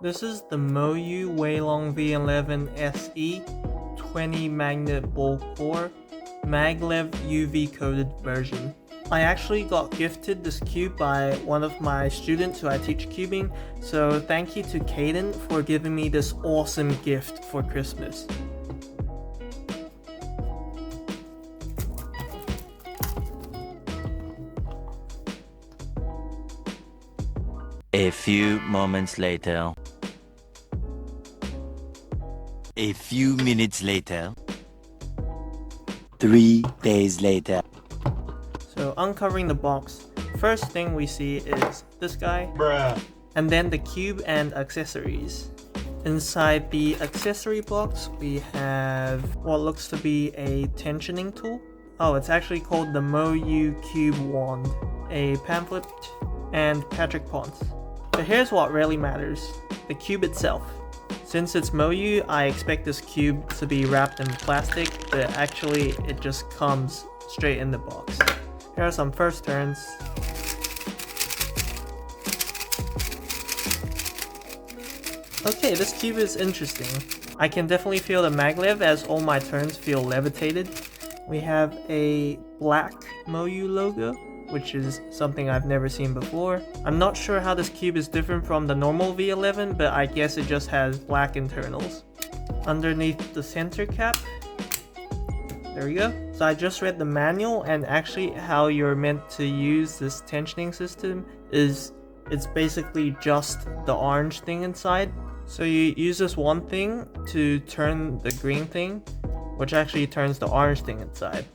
This is the MoYu Weilong V11 SE 20 magnet ball core maglev UV coated version. I actually got gifted this cube by one of my students who I teach cubing, so thank you to Caden for giving me this awesome gift for Christmas. A few moments later. A few minutes later. 3 days later. So uncovering the box, first thing we see is this guy, and then the cube and accessories. Inside the accessory box we have what looks to be a tensioning tool. Oh, it's actually called the MoYu Cube Wand, a pamphlet, and Patrick Ponce. But here's what really matters, the cube itself. Since it's MoYu, I expect this cube to be wrapped in plastic, but actually it just comes straight in the box. Here are some first turns. Okay, this cube is interesting. I can definitely feel the maglev as all my turns feel levitated. We have a black MoYu logo, which is something I've never seen before. I'm not sure how this cube is different from the normal V11, but I guess it just has black internals. Underneath the center cap, there we go. So I just read the manual, and actually how you're meant to use this tensioning system is it's basically just the orange thing inside. So you use this one thing to turn the green thing, which actually turns the orange thing inside.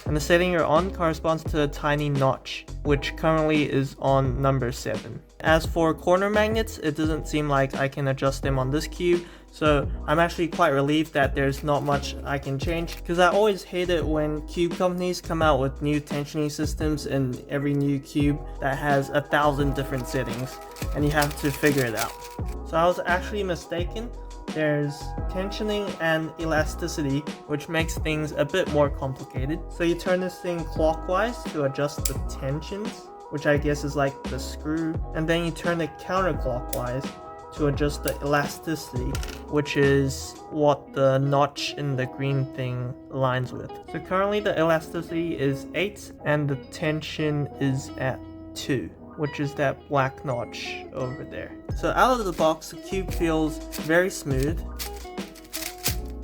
And the setting you're on corresponds to a tiny notch, which currently is on number 7. As for corner magnets, it doesn't seem like I can adjust them on this cube, so I'm actually quite relieved that there's not much I can change, because I always hate it when cube companies come out with new tensioning systems in every new cube that has 1,000 different settings, and you have to figure it out. So I was actually mistaken. There's tensioning and elasticity, which makes things a bit more complicated. So you turn this thing clockwise to adjust the tensions, which I guess is like the screw, and then you turn it counterclockwise to adjust the elasticity, which is what the notch in the green thing aligns with. So currently the elasticity is 8 and the tension is at 2, which is that black notch over there. So out of the box, the cube feels very smooth,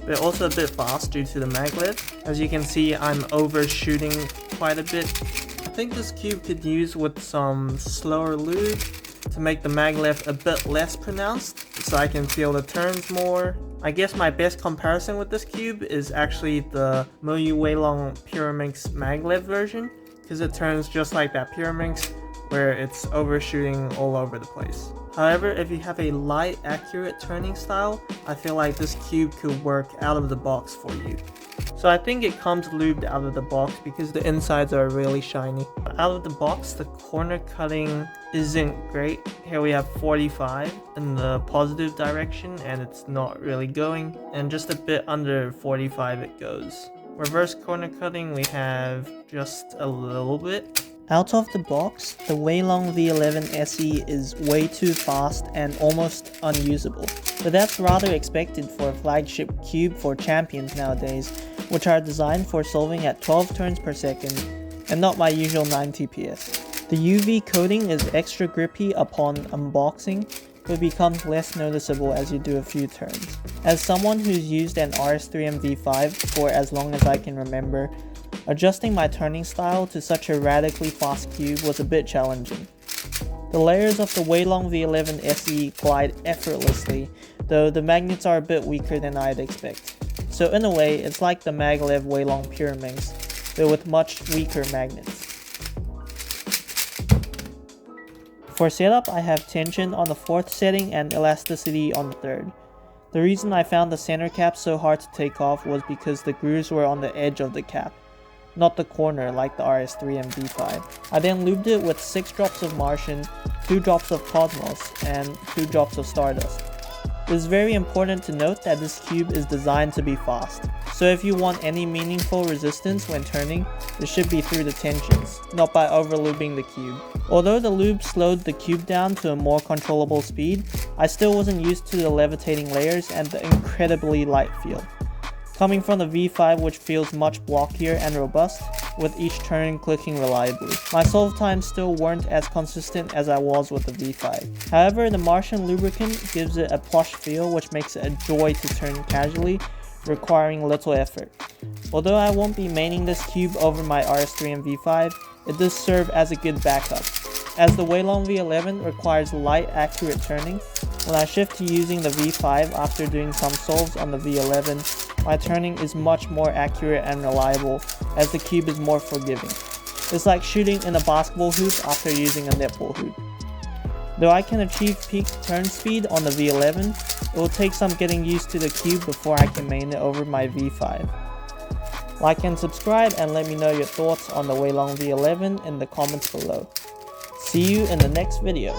but also a bit fast due to the maglev. As you can see, I'm overshooting quite a bit. I think this cube could use with some slower lube to make the maglev a bit less pronounced, so I can feel the turns more. I guess my best comparison with this cube is actually the MoYu Weilong Pyraminx maglev version, because it turns just like that Pyraminx, where it's overshooting all over the place. However, if you have a light, accurate turning style, I feel like this cube could work out of the box for you. So I think it comes lubed out of the box because the insides are really shiny. Out of the box, the corner cutting isn't great. Here we have 45 in the positive direction and it's not really going, and just a bit under 45 it goes. Reverse corner cutting, we have just a little bit. Out of the box, the Weilong V11 SE is way too fast and almost unusable, but that's rather expected for a flagship cube for champions nowadays, which are designed for solving at 12 turns per second and not my usual 90 ps. The UV coating is extra grippy upon unboxing, but becomes less noticeable as you do a few turns. As someone who's used an RS3M V5 for as long as I can remember, adjusting my turning style to such a radically fast cube was a bit challenging. The layers of the Weilong V11 SE glide effortlessly, though the magnets are a bit weaker than I'd expect. So in a way, it's like the maglev Weilong Pyraminx, but with much weaker magnets. For setup, I have tension on the 4th setting and elasticity on the 3rd. The reason I found the center cap so hard to take off was because the grooves were on the edge of the cap, not the corner like the RS3M V5. I then lubed it with 6 drops of Martian, 2 drops of Cosmos, and 2 drops of Stardust. It is very important to note that this cube is designed to be fast, so if you want any meaningful resistance when turning, it should be through the tensions, not by overlubing the cube. Although the lube slowed the cube down to a more controllable speed, I still wasn't used to the levitating layers and the incredibly light feel. Coming from the V5, which feels much blockier and robust, with each turn clicking reliably. My solve times still weren't as consistent as I was with the V5. However, the Martian lubricant gives it a plush feel, which makes it a joy to turn casually, requiring little effort. Although I won't be maining this cube over my RS3 and V5, it does serve as a good backup. As the Weilong V11 requires light, accurate turning, when I shift to using the V5 after doing some solves on the V11, my turning is much more accurate and reliable as the cube is more forgiving. It's like shooting in a basketball hoop after using a netball hoop. Though I can achieve peak turn speed on the V11, it will take some getting used to the cube before I can main it over my V5. Like and subscribe and let me know your thoughts on the Weilong V11 in the comments below. See you in the next video.